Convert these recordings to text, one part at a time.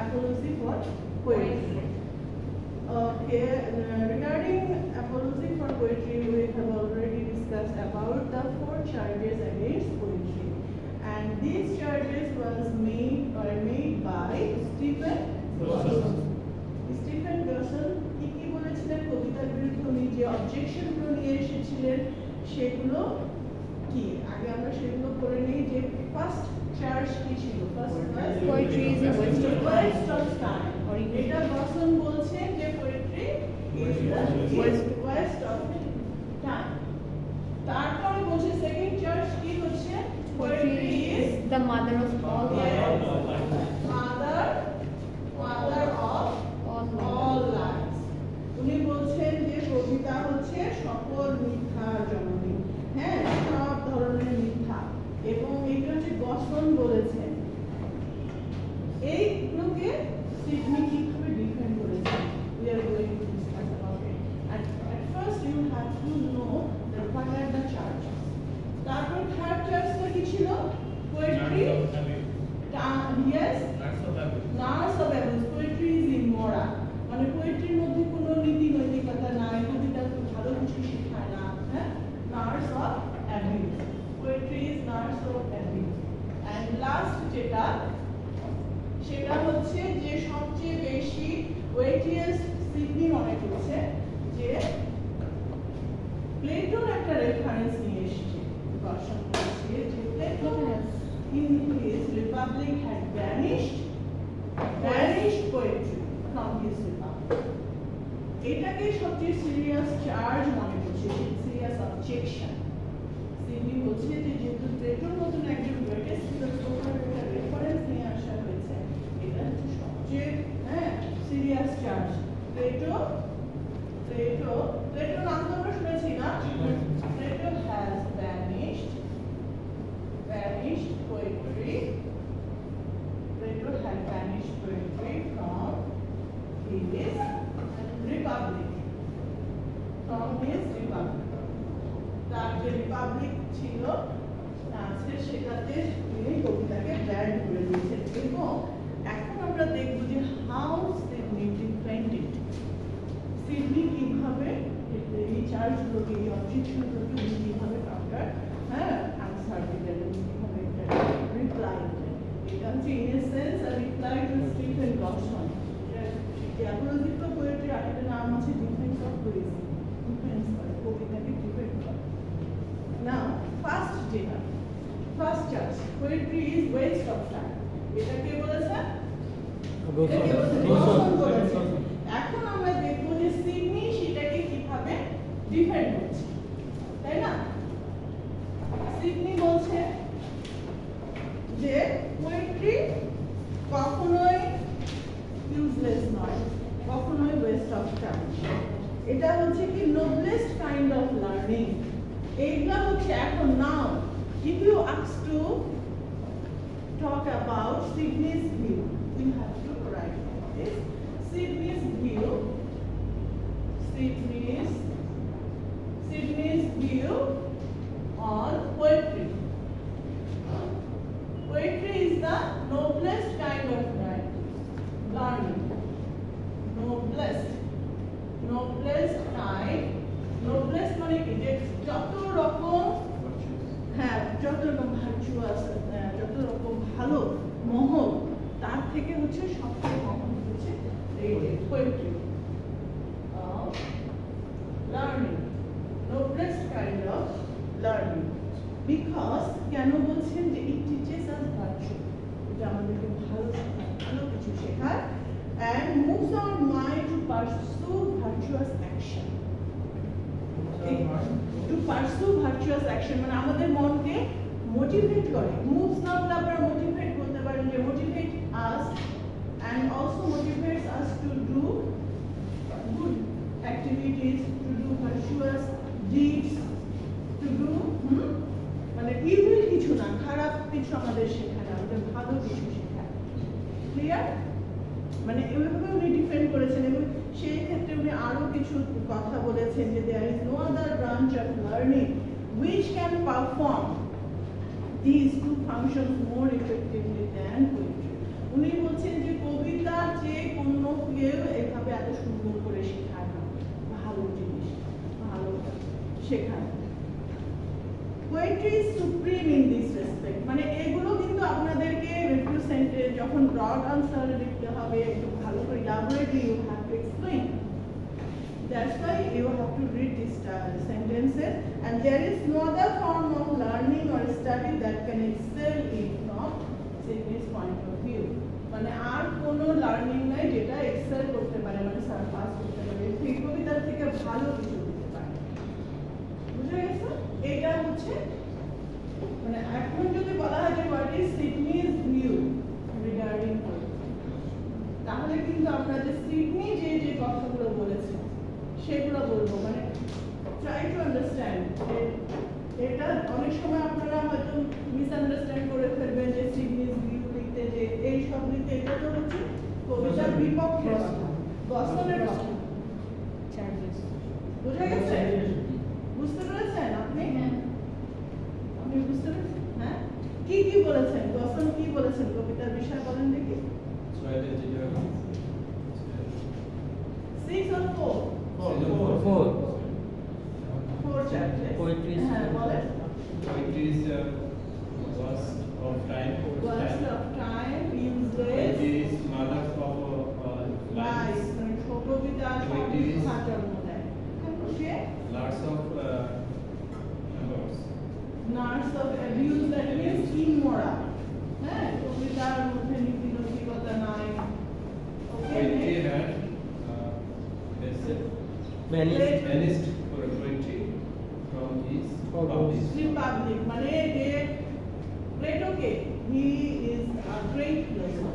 apology for poetry. Okay, regarding apology for poetry, we have already discussed about the 4 charges against poetry, and these charges were made by Stephen Dawson. Stephen Dawson কি বলেছিলেন কবিতার বিরুদ্ধে উনি যে অবজেকশনগুলো নিয়ে এসেছিলেন সেগুলো কি আগে আমরা সেগুলো করে নেই যে ফার্স্ট চার্জ কি ছিল first poetry is a waste of time এটা দর্শন বলছেন যে poetry is waste of time তারপরে বলছে সেকেন্ড চার্জ কি হচ্ছে poetry is the mother of all mother of all lies উনি বলছেন যে কবিতা হচ্ছে সকল মিথ্যার জননী হ্যাঁ সব ধরনের মিথ্যা এবং এটা হচ্ছে দর্শন বলেছেন এইগুলোকে সিডনি কিভাবে ডিফেন্ড করেছেন we are going to discuss about it at first you have to know that what are the charges তারপর থার্ড চার্জটা কি ছিল poetry yes none of abuse poetry is immoral মানে পোয়েট্রির মধ্যে কোনো নীতি নৈতিকতা নাই কবিতা ভালো কিছু শেখায় না হ্যাঁ none of abuse poetry is none of abuse and last যেটা সেটা হচ্ছে যে সবচেয়ে বেশি weightiest সিডনি মনে করছে যে প্লেটোর একটা রেফারেন্স নিয়ে এসেছে দর্শন বলছে যে Plato in his republic had banished poetry from his republic এটাকে সবচেয়ে সিরিয়াস চার্জ মনে করছে সিরিয়াস অবজেকশন সিডনি বলছে যে যেহেতু প্লেটোর মতন একজন গ্রেটেস্ট ফিলোসোফার একটা রেফারেন্স নিয়ে আসা হয়েছে এটা হচ্ছে সবচেয়ে সিরিয়াস চার্জ প্লেটো নাম তো আমরা শুনেছি না Plato has banished poetry Plato had banished poetry from his republic তার যে রিপাবলিক ছিল আছে সেটাতে তিনি কবিতাকে ব্যান করে দিয়েছেন এবং এখন আমরা দেখব যে হাউ সিডনি ডিফেন্ডেড সিডনি কিভাবে এই চার্জগুলোকে এই অবজেকশনগুলোকে কিভাবে কাউন্টার আনসার দিলেন কিভাবে রিপ্লাই দিলেন এটা হচ্ছে in a sense a reply to Stephen Dawson Apology for poetry আরেকটা নাম আছে ডিফেন্স অফ পোয়েট্রি ডিফেন্স করে কবিতাকে ডিফেন্ড করে নাও first charge poetry is waste of time এটা কে বলেছে এখন আমরা দেখবো যে সিডনি সেটাকে কিভাবে ডিফেন্ড করছে তাই না সিডনি বলছে যে পোয়েট্রি কখনোই ইউজলেস নয় কখনোই ওয়েস্ট অফ টাইম এটা হচ্ছে কি নোবলেস্ট কাইন্ড অফ লার্নিং এইটা হচ্ছে এখন নাও if you ask to talk about Sydney's view we have to write this Sydney's view on poetry is the noblest kind of learning noblest kind noblest মানে কি যে যত রকম ভার্চুয়াস যত রকম ভালো মহৎ তার থেকে হচ্ছে সবচেয়ে মহৎ হচ্ছে এই poetry learning noblest kind of learning because কেন বলছেন যে it teaches us virtue এটা আমাদেরকে ভালো কিছু শেখায় and moves our mind to pursue virtuous action মানে আমাদের মনকে মোটিভেট করে moves না বলে আমরা মোটিভেট করতে পারি যে motivate us and also motivates us to do good activities to do virtuous deeds to do মানে ইভিল কিছু না খারাপ কিছু আমাদের শেখায় না আমাদের ভালো কিছু শেখায় ক্লিয়ার মানে এইভাবে উনি ডিফেন্ড করেছেন এবং সেই ক্ষেত্রে উনি আরো কিছু কথা বলেছেন যে there is no other branch of learning which can perform these two functions more effectively than poetry উনি বলছেন যে কবিতা যে কোনো কেউ এভাবে এত সুন্দর করে শেখায় না, ভালো জিনিস ভালো শেখায়। Poetry is supreme in this respect, মানে এগুলো কিন্তু আপনাদেরকে রিভিউ সেন্টেন্স যখন ব্রড আনসার লিখতে হবে একটু ভালো করে elaborately you have to explain. That's why you have to read these sentences, and there is no other form of learning or study that can excel it from Sidney's point of view. মানে আর কোনো learning নাই যেটা Excel করতে পারে, মানে surpass করতে পারে, সেই কবিতার থেকে ভালো কিছু দিতে পারে। বুঝে গেছে? এটা হচ্ছে মানে এখন যদি বলা হয় যে what is Sidney's view regarding poetry, তাহলে কিন্তু আমরা যে সিডনি যে যে কথাগুলো বলেছে সেগুলো বলবো, মানে ট্রাই টু আন্ডারস্ট্যান্ড। এটা অনেক সময় আপনারা হয়তো মিসআন্ডারস্ট্যান্ড করে ফেলবেন যে সিডনিজ ভিউ লিখতে যে এই সব লিখতে, এটা তো হচ্ছে কবিতার বিপক্ষে কথা, গসনের কথা। বুঝে গেছে? বুঝতে পেরেছেন আপনি? আপনি বুঝতে পেরেছেন? হ্যাঁ, কি কি বলেছেন? গসন কি বলেছেন কবিতার বিষয় বলেন দেখি। 6 or 4? 4 chapters. Poetry is Poetry is waste of time. Waste of time, useless. Poetry is mothers of lies. Kabita Poetry is জন্ম দেয়। Okay? Lots of numbers. Narcs of abuse, that means immoral. হ্যাঁ, কবিতার মধ্যে নীতিনৈতিকতা নাই। Poetry had vanished for poetry from his public, মানে যে প্লেটোকে, he is a great philosopher,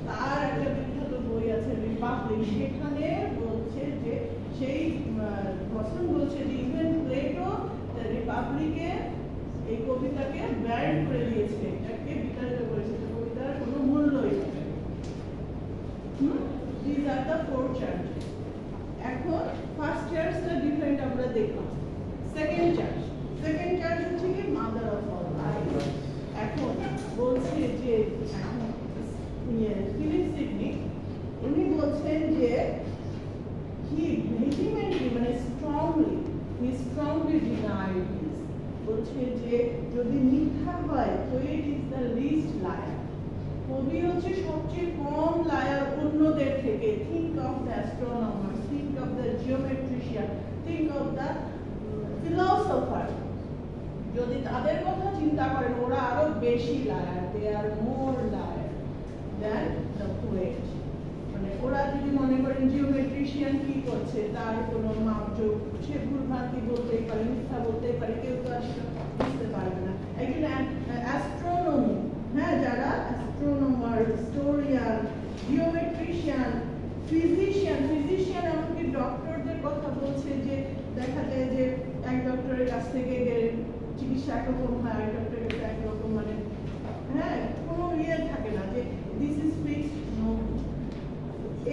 তার একটা বিখ্যাত বই আছে রিপাবলিক, সেখানে বলছে যে সেই বসন বলছে যে ইভেন প্লেটো রিপাবলিকে এই কবিতাকে ব্যান করে দিয়েছে, এটাকে বিতাড়িত করেছে, কবিতার কোনো মূল্যই নেই। These are the 4 charges. এখন ফার্স্ট চার্জটা ডিফারেন্ট আমরা দেখলাম। সেকেন্ড চার্জ হচ্ছে কি মাদার অফ অল লাইফ। এখন বলছে যে ফিলিপ সিডনি উনি বলছেন যে হি ভেহিমেন্টলি মানে স্ট্রংলি ডিনাইড দিস, বলছে যে যদি মিথ্যা হয় poet is the least liar, কবি হচ্ছে সবচেয়ে কম লায়ার অন্যদের থেকে। Think of the astronomer, think of the geometrician, think of the philosopher, যদি তাদের কথা চিন্তা করেন ওরা আরো বেশি liar, they are more liar than the poet। মানে ওরা যদি মনে করেন জিওমেট্রিশিয়ান কি করছে, তার কোনো মাপজোক, সে ভুলভ্রান্তি বলতেই পারে, মিথ্যা বলতেই পারে, কেউ তো আসলে বুঝতে পারবে না। একজন অ্যাস্ট্রোনমি, হ্যাঁ, যারা অ্যাস্ট্রোনমার, হিস্টোরিয়ান, জিওমেট্রিশিয়ান, ফিজিশিয়ান এমনকি ডক্টরদের কথা বলছে যে দেখা যায় যে এক ডক্টরের কাছ থেকে গেলে চিকিৎসা একরকম হয়, আরেক ডক্টরের কাছে একরকম, মানে হ্যাঁ কোনো ইয়ে থাকে না যে দিস ইজ ফিক্সড, নো।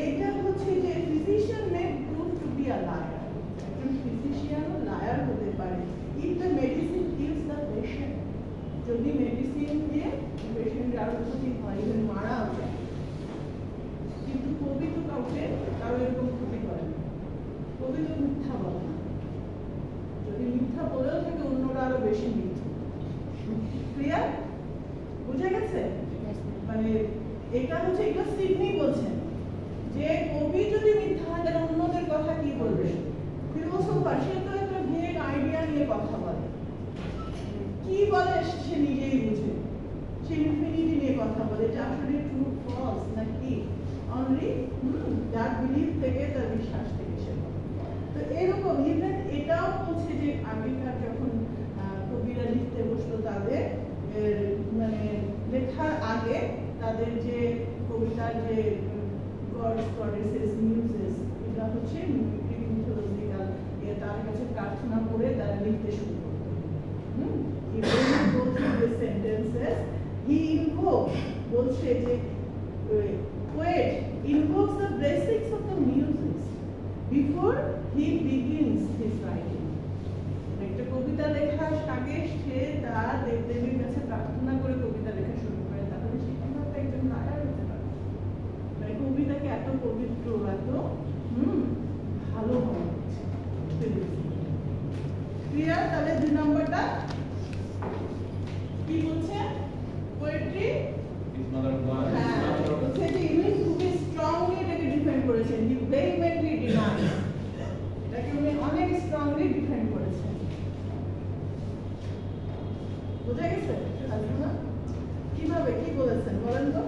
এইটা হচ্ছে যে physician May prove two be a liar, একজন ফিজিশিয়ানও লায়ার হতে পারে if the medicine kills the patient, যদি মেডিসিন দিয়ে পেশেন্টের আরো ক্ষতি হয়, ইভেন মারাও যায়। কিন্তু কবি তো কারো এরকম ক্ষতি করে না, কবি তো মিথ্যা বলে না, যদি মিথ্যা বলেও থাকে অন্যরা আরো বেশি মিথ্যা। ক্লিয়ার? বুঝে গেছে? মানে এটা হচ্ছে, এটা সিডনি বলছেন যে কবি যদি মিথ্যা হয় তাহলে অন্যদের কথা কি বলবে। ফিলোসোফার সে তো একটা ভেগ আইডিয়া নিয়ে কথা বলে, কি বলে সে নিজেই বুঝে, সে ইনফিনিটি নিয়ে কথা বলে, এটা আসলে ট্রু ফলস নাকি অনলি যার বিলিভ থেকে, তার বিশ্বাস থেকে সে। তো এরকম ইভেন এটাও বলছে যে আগেকার যখন কবিরা লিখতে বসলো, তাদের মানে লেখার আগে তাদের যে কবিতার যে গডস গডেসেস মিউজেস, এটা হচ্ছে মিথোলজিক্যাল, তার কাছে প্রার্থনা করে তারা লিখতে শুরু করতো। সেন্টেন্সেস হি ইনভোকস, বলছে যে poet invokes the blessings of the muses before he begins his writing. একটা কবিতা লেখার আগে সে তার দেবদেবীর কাছে প্রার্থনা করে কবিতা লেখা শুরু করে, তাহলে সে কিভাবে একজন লায়ার হতে পারে? কি বলছে poetry is not a blind. বলছে যে ইনি খুবই স্ট্রংলি এটাকে ডিফেন্ড করেছেন হি ভেহিমেন্টলি ডিনাই এটাকে উনি অনেক স্ট্রংলি ডিফেন্ড করেছেন বুঝা গেছে হাসিনা কিভাবে কি বলেছেন বলেন তো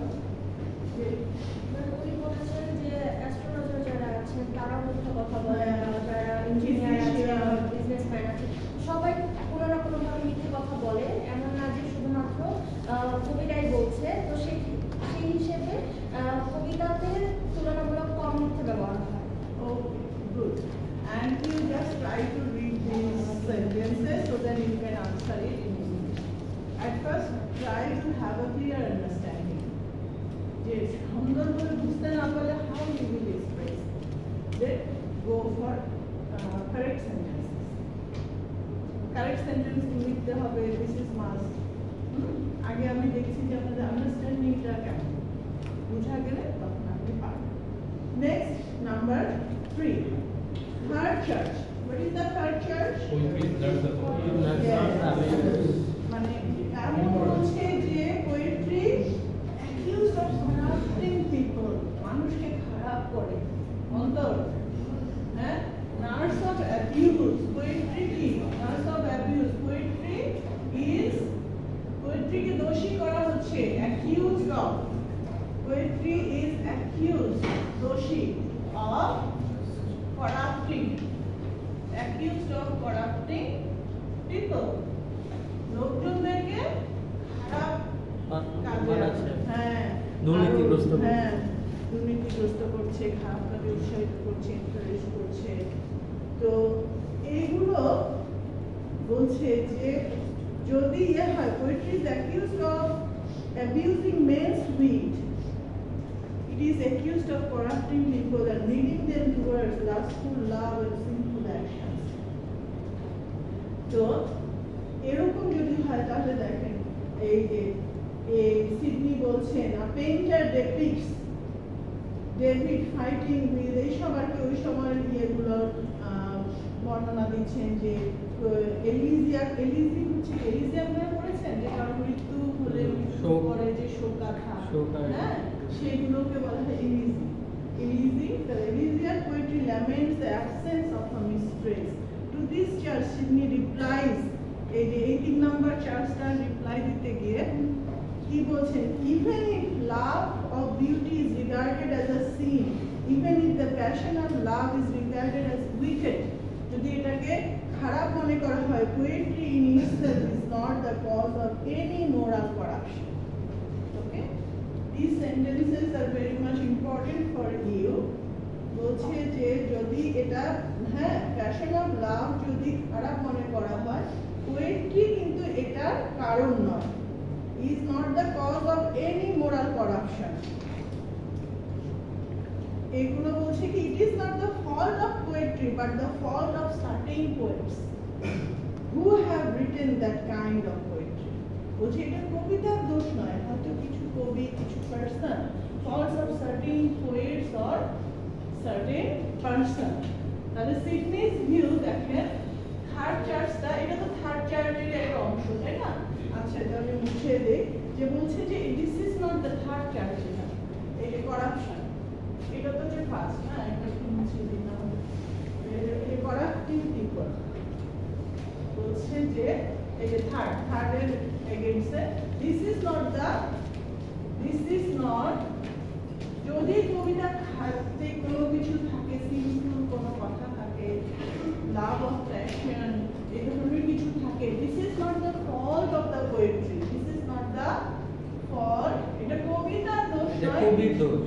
উনি বলেছেন যে অ্যাস্ট্রোলজার যারা আছেন তারা মিথ্যা কথা বলে যারা ইঞ্জিনিয়ার আছে বিজনেসম্যান আছে সবাই কোনো না কোনোভাবে মিথ্যে কথা বলে এমন না যে শুধুমাত্র কবিতাই বলছে তো সেই হিসেবে কবিতাতে তুলনামূলক কম মিথ্যে ব্যবহার হয় Okay, good. And you just try to read these sentences so that you can answer it in English. At first, try to have a clear understanding. Yes, সুন্দরভাবে বুঝতে না পারলে how you will express. Then go for correct sentences. Correct sentence লিখতে হবে. This is must. আগে আমি দেখছি যে আপনাদের আন্ডারস্ট্যান্ডিংটা কেমন বুঝা গেলে তখন আপনি পারবেন next number 3 third church what is the third church Poetry is the মানে এমন বলছে যে poetry accused of corrupting people মানুষকে খারাপ করে অন্তর হ্যাঁ nurse of abuse poetry কি nurse of abuse poetry is poetry কে দোষী করা হচ্ছে accused of poetry is accused দোষী of corrupting accused of corrupting people লোকজনদেরকে খারাপ কাজে হ্যাঁ দুর্নীতিগ্রস্ত করছে খারাপ কাজে উৎসাহিত করছে এনকারেজ করছে তো এইগুলো বলছে যে যদি হয় poetry is accused of abusing men's wit it is accused of corrupting people and leading them towards lustful love and sinful actions তো এরকম যদি হয় তাহলে দেখেন এই যে এই সিডনি বলছেন a painter depicts David fighting with এই সবার কি ওই সময়ের ইয়েগুলো বর্ণনা দিচ্ছেন যে এলিজিয়া আপনারা পড়েছেন যে কারণ মৃত্যু হলে মৃত্যু পরে যে শোকগাথা হ্যাঁ সেগুলোকে বলা হয় Elysian poetry laments the absence of a mistress. To this church, Sydney replies, এই যে 18 number চার্চটা রিপ্লাই দিতে গিয়ে কি বলছেন even if love of beauty is regarded as a sin, even if the passion of love is regarded as wicked, যদি এটাকে খারাপ মনে করা হয় poetry in itself is not the cause of any moral corruption. Okay? These sentences are very much important for you. বলছে যে যদি এটা হ্যাঁ প্যাশন অফ লাভ যদি খারাপ মনে করা হয় পোয়েট্রি কিন্তু এটার কারণ নয় is not the cause of any moral corruption এগুলো বলছে কি it is not the fault of poetry but the fault of certain poets who have written that kind of poetry বলছে এটা কবিতার দোষ নয় হয়তো কিছু কবি কিছু person faults of certain poets or certain person তাহলে সিডনিজ ভিউ দেখেন থার্ড চার্টটা এটা তো থার্ড চার্টের একটা অংশ তাই না আচ্ছা এটা আমি মুছে দেই যে বলছে যে this is not the third chart এটা এই যে করাপশন এটা তো যে ফার্স্ট না এটা একটু মুছে দিই না এই করাপ্টিং পিপল বলছে যে এই যে থার্ডের এগেইনস্টে দিস ইজ নট যদি কবিতা খাতে কোনো কিছু থাকে সিম্পল কোনো কথা থাকে লাভ অফ প্যাশন এই ধরনের কিছু থাকে this is not the fault of the poetry this is not the fault এটা কবিতার দোষ নয় কবির দোষ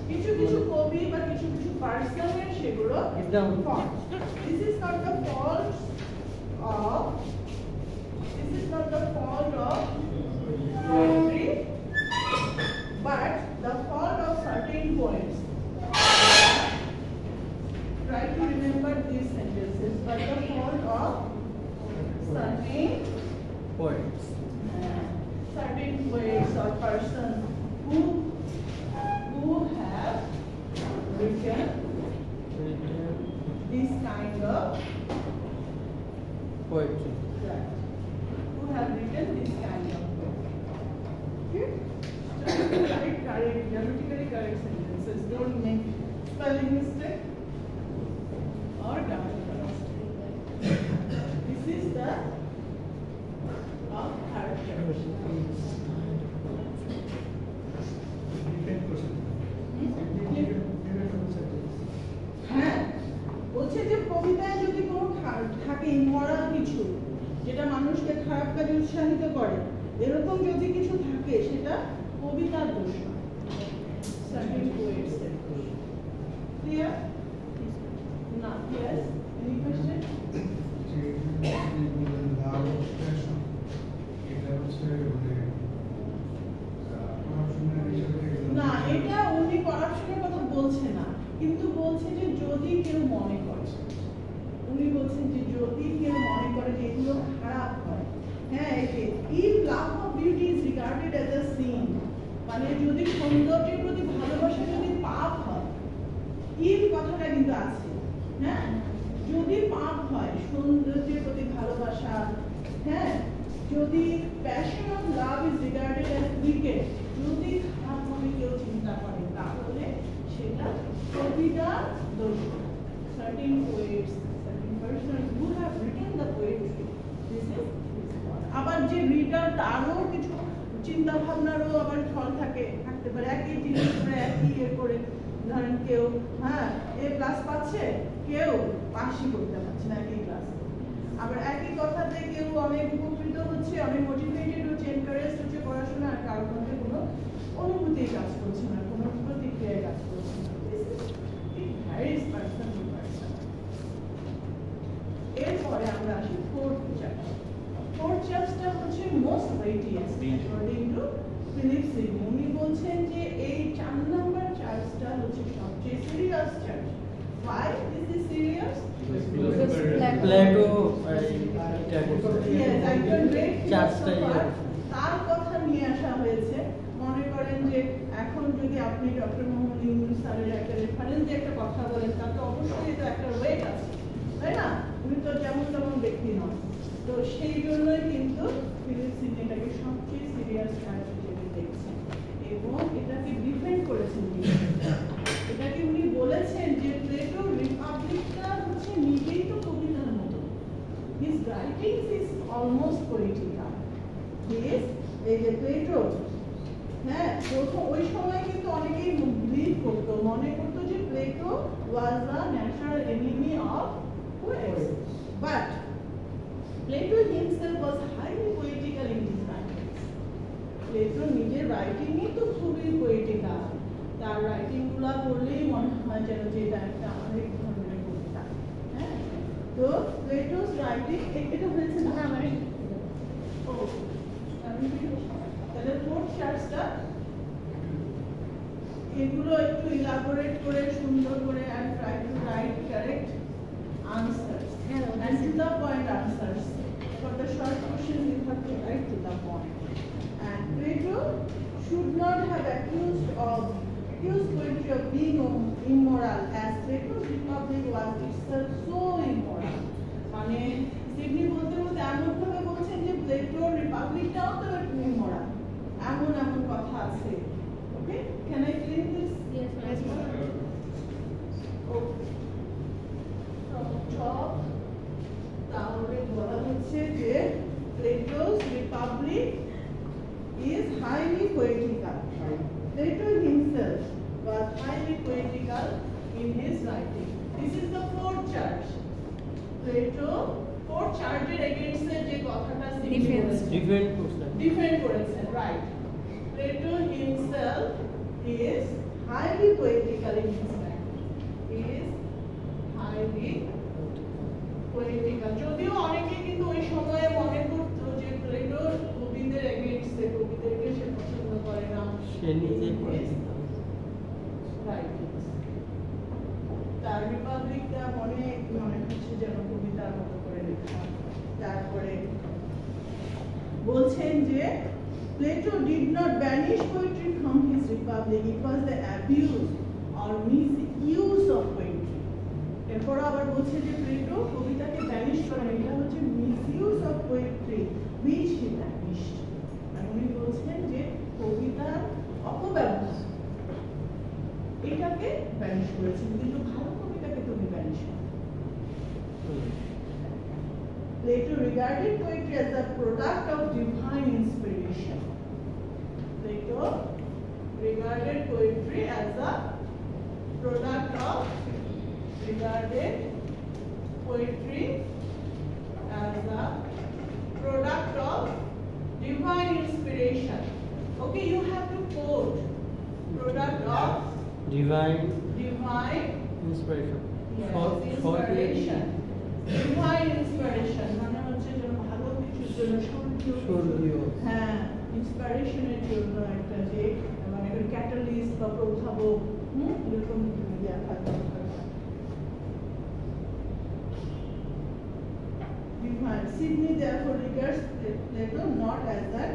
কিছু কবি বা কিছু পার্সনের সেগুলো fault this is not the fault of poetry but the fault of certain poets. Try to remember these sentences. But the fault of certain poets or persons who have written this kind of poetry. Right. Who have written this kind of way. Okay? Just write correct, grammatically correct sentences. Don't make spelling mistake or grammatical mistake. This is the of character. হ্যাঁ, বলছে যে কবিতায় যদি কোনো থাকে immoral কিছু যেটা মানুষকে খারাপ কাজে উৎসাহিত করে, এরকম যদি কিছু থাকে সেটা কবিতার দোষ নয়। Certain poets say. Clear? No. Yes. Any question? না, এটা উনি করাপশনের কথা বলছে না, কিন্তু বলছে যে যদি কেউ মনে করে, উনি বলছেন যে যদি কেউ মনে করে যে এগুলো খারাপ হয়, হ্যাঁ, if love of beauty is regarded as a sin, মানে যদি সৌন্দর্যের প্রতি ভালোবাসা যদি পাপ হয়, if কথাটা কিন্তু আছে, হ্যাঁ, যদি পাপ হয় সৌন্দর্যের প্রতি ভালোবাসা, হ্যাঁ, যদি passion of love is regarded as wicked, যদি খারাপ ভাবে কেউ চিন্তা করে তাহলে সেটা কবিতার দোষ। Certain poets, certain persons who have written the poetry, this is আবার যে রিডার তারও কিছু চিন্তা ভাবনারও আবার ফল থাকতে পারে, একই জিনিস করে একই করে, ধরেন কেউ হ্যাঁ এ প্লাস পাচ্ছে, কেউ পাশই করতে পারছে না একই ক্লাস, আবার একই কথাতে কেউ অনেক উপকৃত হচ্ছে, অনেক মোটিভেটেড হচ্ছে, এনকারেজ হচ্ছে পড়াশোনা, আর কারোর মধ্যে কোনো অনুভূতি কাজ করছে না, কোনো প্রতিক্রিয়ায় কাজ করছে না। এরপরে আমরা আসি ফোর্থ চ্যাপ্টার। ফোর্থ চ্যাপ্টার হচ্ছে most weightiest according to Philip Sidney. উনি বলছেন যে এই 4 নম্বর চার্জটা হচ্ছে সবচেয়ে serious charge. Why this is serious? Plato তার কথা নিয়ে আসা হয়েছে। মনে করেন যে এখন যদি আপনি ডক্টর মোহাম্মদ ইউনূস স্যারের একটা রেফারেন্স দিয়ে একটা কথা বলেন, তাতে অবশ্যই তো একটা ওয়েট আছে, তাই না? উনি তো যেমন তেমন ব্যক্তি নন, তো সেই জন্যই কিন্তু ফিলিপ সিডনি এটাকে সবচেয়ে সিরিয়াস চার্জ হিসেবে দেখছেন এবং এটাকে ডিফেন্ড করেছেন। এটাকে উনি বলেছেন যে প্লেটোর রিপাবলিকটা হচ্ছে নিজেই তো কবিতার মতো, his writings is almost political. এই যে প্লেটো, হ্যাঁ, প্রথম ওই সময় কিন্তু অনেকেই বিলিভ করতো, মনে করতো যে Plato was the natural enemy of poets, but Plato himself was highly poetical in his writings. Plato নিজের রাইটিংই তো খুবই পোয়েটিক্যাল, তার রাইটিং গুলা পড়লেই মনে হয় যেন যে এটা একটা অনেক ধরনের কবিতা। হ্যাঁ, তো প্লেটোস রাইটিং এটা হয়েছে না আমার তাহলে ফোর্থ চার্জটা এগুলো একটু ইলাবোরেট করে সুন্দর করে and try to write correct answers and to the point answers. For the short questions you have to write to the point. And Plato should not have accused poetry of being immoral, as Plato's Republic was itself so immoral. মানে Sydney বলতে বলতে এমন ভাবে বলছেন যে প্লেটোর রিপাবলিকটাও তো immoral, এমন এমন কথা আছে। Okay, can I clean this? Yes, ma'am. Okay, top তাহলে বলা হচ্ছে যে প্লেটো's Republic is highly poetical. Plato himself was highly poetical in his writing. This is the fourth charge. Plato fourth charge against যে কথাটা ডিফেন্ড করেছেন, right? Plato himself is highly poetical in his writing. He is highly poetical. যদিও অনেকে কিন্তু ওই সময়ে মনে করতো যে প্লেটোর কবিদের এগেইনস্টে, কবিদেরকে সে পছন্দ করে না, সে নিজে তার রিপাবলিকটা মনে হচ্ছে যেন কবিতার মতো করে লেখা। তারপরে বলছেন যে Plato did not banish poetry from his Republic. It was the abuse or misuse of poetry. এরপর আবার বলছে যে প্লেটো কবিতাকে ব্যানিশ করেন, এটা হচ্ছে misuse of poetry which he banished. আর উনি বলছেন যে কবিতার অপব্যবহার এটাকে ব্যানিশ করেছেন, কিন্তু ভালো কবিতাকে তুমি ব্যানিশ করো। Plato regarded poetry as a product of divine inspiration. Plato regarded poetry as a product of divine inspiration. Okay, you have to quote product of divine inspiration. inspiration. Yes, inspiration. Divine inspiration মানে হচ্ছে যে ভালো কিছুর জন্য স্বর্গীয়। হ্যাঁ, ইন্সপিরেশনের জন্য একটা যে মানে ক্যাটালিস্ট বা প্রভাবক এরকম দেখা দরকার। Divine. Sidney therefore regards Plato not as an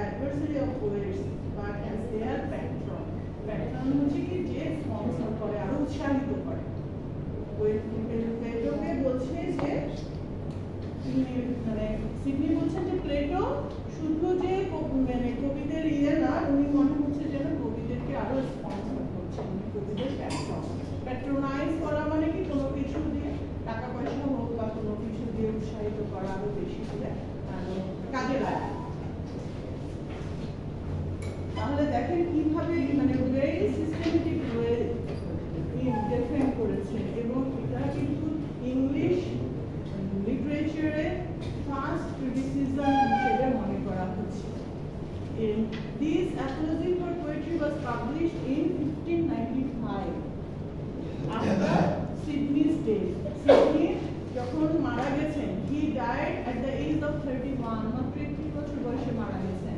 adversary of poets but as their patron. Patron হচ্ছে কি যে স্পন্সর করে আরো উৎসাহিত করে। প্লেটোকে বলছে যে মানে সিডনি বলছেন যে প্লেটো শুধু যে মানে কবিদের না, উনি মনে হচ্ছে যেন কবিদেরকে আরো স্পন্সর করছেন, কবিদের প্যাট্রোনাইজ করা মানে কি কোনো কিছু দিয়ে টাকা পয়সা হোক বা কোনো কিছু দিয়ে উৎসাহিত করা আরো বেশি করে কাজে লাগে। তাহলে দেখেন কিভাবে মানে ভেরি সিস্টেমেটিক ওয়ে ডিফাইন করেছে, এবং এটা কিন্তু ইংলিশ লিটারেচারে ফার্স্ট ক্রিটিসিজম হিসেবে মনে করা হচ্ছে। This apology for poetry was published in 1595 after Sidney's death. Sidney যখন মারা গেছেন, he died at the age of 31, মাত্র 31 বছর বয়সে মারা গেছেন।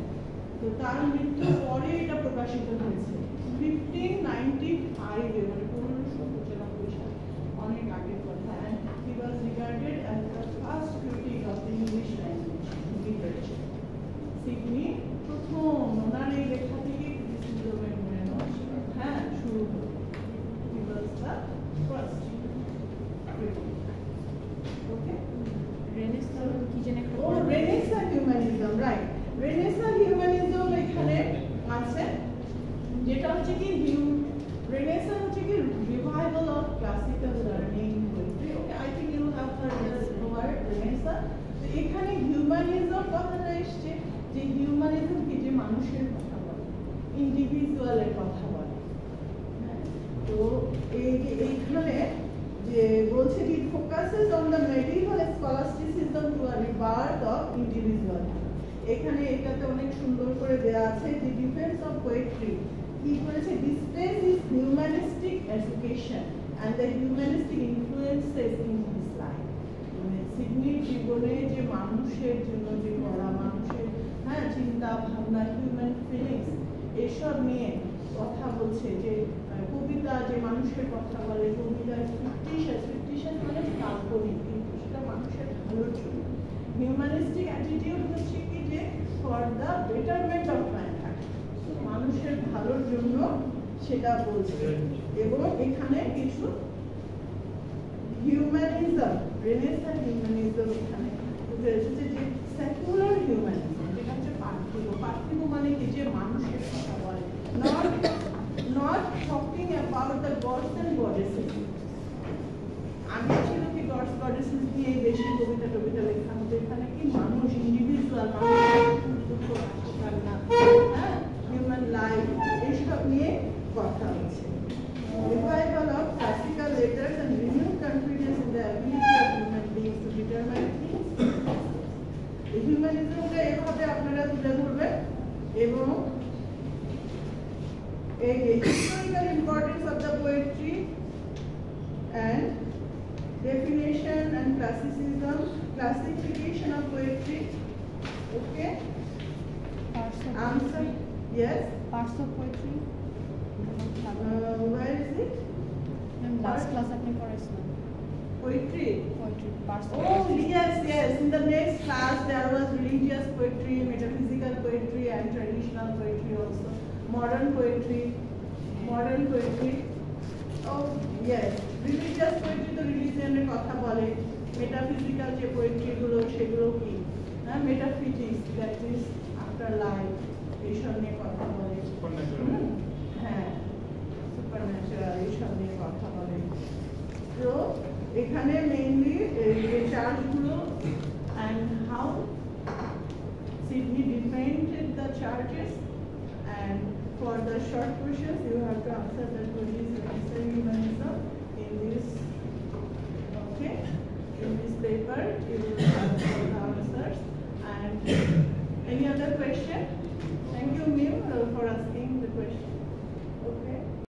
তো তার মৃত্যুর পরে এটা প্রকাশিত হয়েছে 1595 এ, মানে 1595 সালে, অনেক আগের কথা। And he was regarded as the first critic of the English language literature. Sydney প্রথম ওনার এই লেখা থেকে ক্রিটিসিজমের হ্যাঁ শুরু হলো। He was the first critic. Okay? Renaissance humanism, right? Renaissance humanism এখানে আছে, যেটা হচ্ছে কি Renaissance হচ্ছে কি revival of classical learning poetry. Okay, I think you have heard this word Renaissance. তো এখানে humanism কথাটা এসছে যে হিউম্যানিজম কি, যে মানুষের কথা বলে, ইন্ডিভিজুয়ালের কথা বলে। তো এইখানে যে বলছে যে focuses on the medieval scholasticism to a rebirth of individuality. এখানে এটাতে অনেক সুন্দর করে দেয়া আছে যে ডিফেন্স অফ পোয়েট্রি কি করেছে, displace is humanistic education and the humanistic influences in his life. মানে সিডনির জীবনে যে মানুষের জন্য যে করা, মানুষের চিন্তা ভাবনা, হিউম্যান ফিলিংস, এসব নিয়ে কথা বলছে। যে কবিতা যে মানুষের কথা বলে, কবিতার ফিকটিশাস মানে কাল্পনিক, কিন্তু সেটা মানুষের ভালোর জন্য। হিউম্যানিস্টিক অ্যাটিটিউড হচ্ছে কি যে for the betterment of mankind, মানুষের ভালোর জন্য সেটা বলছে। এবং এখানে কিছু হিউম্যানিজম, রেনেসাঁ হিউম্যানিজম এখানে এসেছে, যে সেকুলার হিউম্যানিজম, যেটা হচ্ছে পার্থিব মানে কি যে মানুষের কথা বলে, not talking about the gods and goddesses. আগে ছিল কি গডস গডেসেস নিয়ে বেশি কবিতা টবিতা লেখা হতো, এখানে কি মানুষ, ইন্ডিভিজুয়াল হিউম্যান লাইফ, এইসব নিয়ে কথা হচ্ছে। Revival of classical letters and renewed confidence in the ability of human beings to determine things. হিউম্যানিজমটা এভাবে আপনারা তুলে ধরবেন। এবং এই historical importance of the poetry and definition and classification of poetry. Okay, answer yes. Parts of poetry. Where is it? Last class apne পড়াইছিলেন Poetry. Parts of Oh poetry. yes. In the next class there was religious poetry, metaphysical poetry, and traditional poetry also. Modern poetry. Oh yes, religious poetry তো রিলিজিয়নের কথা বলে, metaphysical যে poetry গুলো সেগুলো কি, metaphysics that is after life এইসব নিয়ে কথা বলে Supernatural. হ্যাঁ সুপারন্যাচুরাল এইসব নিয়ে কথা বলে তো এখানে মেইনলি এই চার্জগুলো and how Sydney defined the charges, and for the short questions you have to answer that what is necessary humanism in this, okay, in this paper you will have all the answers. And any other question? Thank you, Mim, for asking the question.